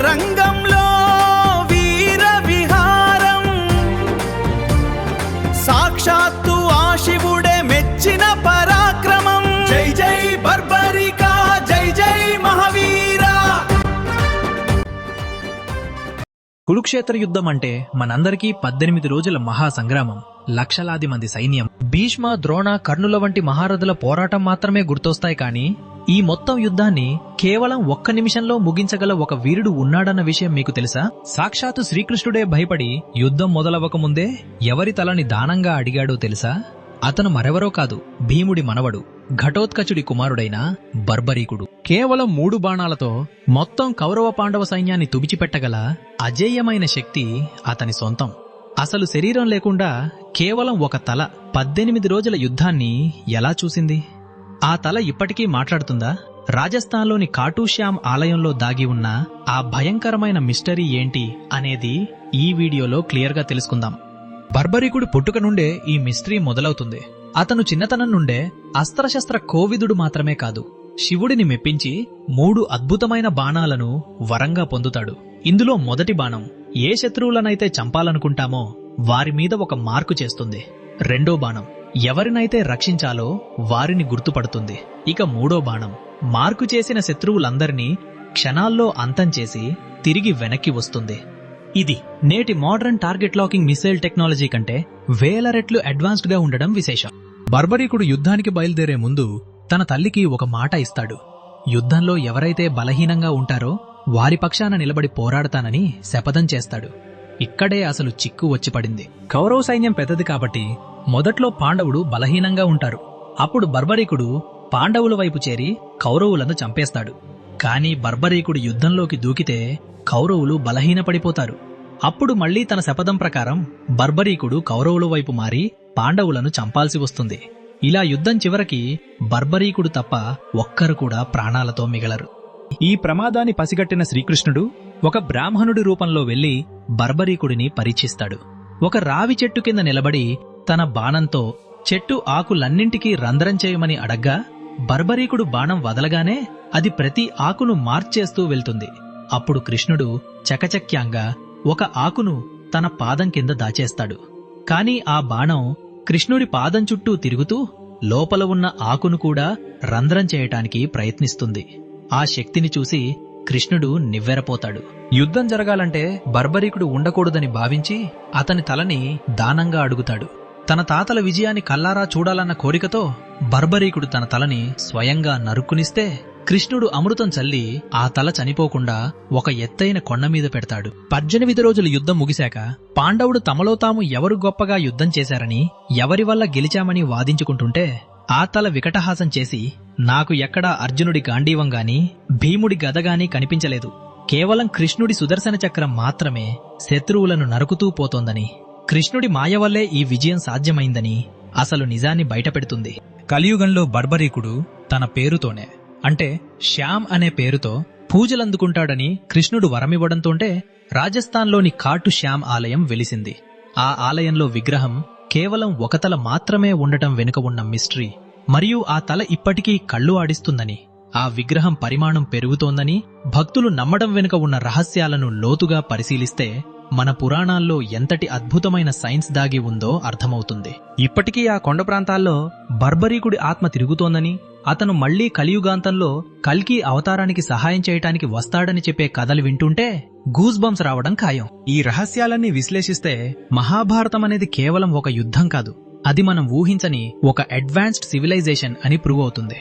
రణరంగంలో వీర విహారం, సాక్షాత్తు ఆ శివుడే మెచ్చిన పరాక్రమం. జై జై బర్బరికా, జై జై మహావీరా. కురుక్షేత్ర యుద్ధం అంటే మనందరికీ 18 రోజుల మహాసంగ్రామం, లక్షలాది మంది సైన్యం, భీష్మ, ద్రోణ, కర్ణుల వంటి మహారథుల పోరాటం మాత్రమే గుర్తొస్తాయి. కానీ ఈ మొత్తం యుద్ధాన్ని కేవలం 1 నిమిషంలో ముగించగల ఒక వీరుడు ఉన్నాడన్న విషయం మీకు తెలుసా? సాక్షాత్తు శ్రీకృష్ణుడే భయపడి యుద్ధం మొదలవకముందే ఎవరి తలని దానంగా అడిగాడో తెలుసా? అతను మరెవరో కాదు, భీముడి మనవడు, ఘటోత్కచుడి కుమారుడైన బర్బరీకుడు. కేవలం 3 బాణాలతో మొత్తం కౌరవ పాండవ సైన్యాన్ని తుడిచిపెట్టగల అజేయమైన శక్తి అతని సొంతం. అసలు శరీరం లేకుండా కేవలం ఒక తల 18 రోజుల యుద్ధాన్ని ఎలా చూసింది? ఆ తల ఇప్పటికీ మాట్లాడుతుందా? రాజస్థాన్లోని ఖాటూ శ్యామ్ ఆలయంలో దాగి ఉన్న ఆ భయంకరమైన మిస్టరీ ఏంటి అనేది ఈ వీడియోలో క్లియర్గా తెలుసుకుందాం. బర్బరీకుడు పుట్టుక నుండే ఈ మిస్టరీ మొదలవుతుంది. అతను చిన్నతనం నుండే అస్త్రశస్త్ర కోవిదుడు మాత్రమే కాదు, శివుడిని మెప్పించి 3 అద్భుతమైన బాణాలను వరంగా పొందుతాడు. ఇందులో మొదటి బాణం ఏ శత్రువులనైతే చంపాలనుకుంటామో వారి మీద ఒక మార్కు చేస్తుంది. రెండో బాణం ఎవరినైతే రక్షించాలో వారిని గుర్తుపడుతుంది. ఇక మూడో బాణం మార్కు చేసిన శత్రువులందరినీ క్షణాల్లో అంతం చేసి తిరిగి వెనక్కి వస్తుంది. ఇది నేటి modern target locking missile technology కంటే వేల రెట్లు అడ్వాన్స్డ్ గా ఉండడం విశేషం. బర్బరీకుడు యుద్ధానికి బయలుదేరే ముందు తన తల్లికి ఒక మాట ఇస్తాడు. యుద్ధంలో ఎవరైతే బలహీనంగా ఉంటారో వారి పక్షాన నిలబడి పోరాడతానని శపథం చేస్తాడు. ఇక్కడే అసలు చిక్కు వచ్చి పడింది. కౌరవ సైన్యం పెద్దది కాబట్టి మొదట్లో పాండవుడు బలహీనంగా ఉంటారు. అప్పుడు బర్బరీకుడు పాండవుల వైపు చేరి కౌరవులను చంపేస్తాడు. కాని బర్బరీకుడు యుద్ధంలోకి దూకితే కౌరవులు బలహీనపడిపోతారు. అప్పుడు మళ్లీ తన శపథం ప్రకారం బర్బరీకుడు కౌరవుల వైపు మారి పాండవులను చంపాల్సి వస్తుంది. ఇలా యుద్ధం చివరికి బర్బరీకుడు తప్ప ఒక్కరు కూడా ప్రాణాలతో మిగలరు. ఈ ప్రమాదాన్ని పసిగట్టిన శ్రీకృష్ణుడు ఒక బ్రాహ్మణుడి రూపంలో వెళ్లి బర్బరీకుడిని పరీక్షిస్తాడు. ఒక రావి చెట్టు కింద నిలబడి తన బాణంతో చెట్టు ఆకులన్నింటికీ రంధ్రం చేయమని అడగ్గా బర్బరీకుడు బాణం వదలగానే అది ప్రతి ఆకును మార్చేస్తూ వెళ్తుంది. అప్పుడు కృష్ణుడు చకచక్యాంగా ఒక ఆకును తన పాదం కింద దాచేస్తాడు. కాని ఆ బాణం కృష్ణుడి పాదం చుట్టూ తిరుగుతూ లోపల ఉన్న ఆకును కూడా రంధ్రం చేయటానికి ప్రయత్నిస్తుంది. ఆ శక్తిని చూసి కృష్ణుడు నివ్వెరపోతాడు. యుద్ధం జరగాలంటే బర్బరీకుడు ఉండకూడదని భావించి అతని తలని దానంగా అడుగుతాడు. తన తాతల విజయాన్ని కల్లారా చూడాలన్న కోరికతో బర్బరీకుడు తన తలని స్వయంగా నరుక్కునిస్తే కృష్ణుడు అమృతం చల్లి ఆ తల చనిపోకుండా ఒక ఎత్తైన కొండ మీద పెడతాడు. 18 రోజుల యుద్ధం ముగిశాక పాండవుడు తమలో తాము ఎవరు గొప్పగా యుద్ధం చేశారని, ఎవరి వల్ల గెలిచామని వాదించుకుంటుంటే ఆ తల వికటహాసం చేసి, నాకు ఎక్కడా అర్జునుడి గాంధీవం గాని భీముడి గదగాని కనిపించలేదు, కేవలం కృష్ణుడి సుదర్శన చక్రం మాత్రమే శత్రువులను నరుకుతూ పోతోందని, కృష్ణుడి మాయ వల్లే ఈ విజయం సాధ్యమైందని అసలు నిజాన్ని బయటపెడుతుంది. కలియుగంలో బర్బరీకుడు తన పేరుతోనే, అంటే శ్యామ్ అనే పేరుతో పూజలందుకుంటాడని కృష్ణుడు వరమివ్వడంతోంటే రాజస్థాన్లోని ఖాటు శ్యామ్ ఆలయం వెలిసింది. ఆ ఆలయంలో విగ్రహం కేవలం ఒక తల మాత్రమే ఉండటం వెనుక ఉన్న మిస్టరీ, మరియు ఆ తల ఇప్పటికీ కళ్ళు ఆడిస్తుందని, ఆ విగ్రహం పరిమాణం పెరుగుతోందని భక్తులు నమ్మడం వెనుక ఉన్న రహస్యాలను లోతుగా పరిశీలిస్తే మన పురాణాల్లో ఎంతటి అద్భుతమైన సైన్స్ దాగి ఉందో అర్థమవుతుంది. ఇప్పటికీ ఆ కొండ ప్రాంతాల్లో బర్బరీకుడి ఆత్మ తిరుగుతోందని, అతను మళ్లీ కలియుగాంతంలో కల్కి అవతారానికి సహాయం చేయటానికి వస్తాడని చెప్పే కథలు వింటుంటే గూస్ బంప్స్ రావడం ఖాయం. ఈ రహస్యాలన్నీ విశ్లేషిస్తే మహాభారతం అనేది కేవలం ఒక యుద్ధం కాదు, అది మనం ఊహించని ఒక అడ్వాన్స్డ్ సివిలైజేషన్ అని ప్రూవ్ అవుతుంది.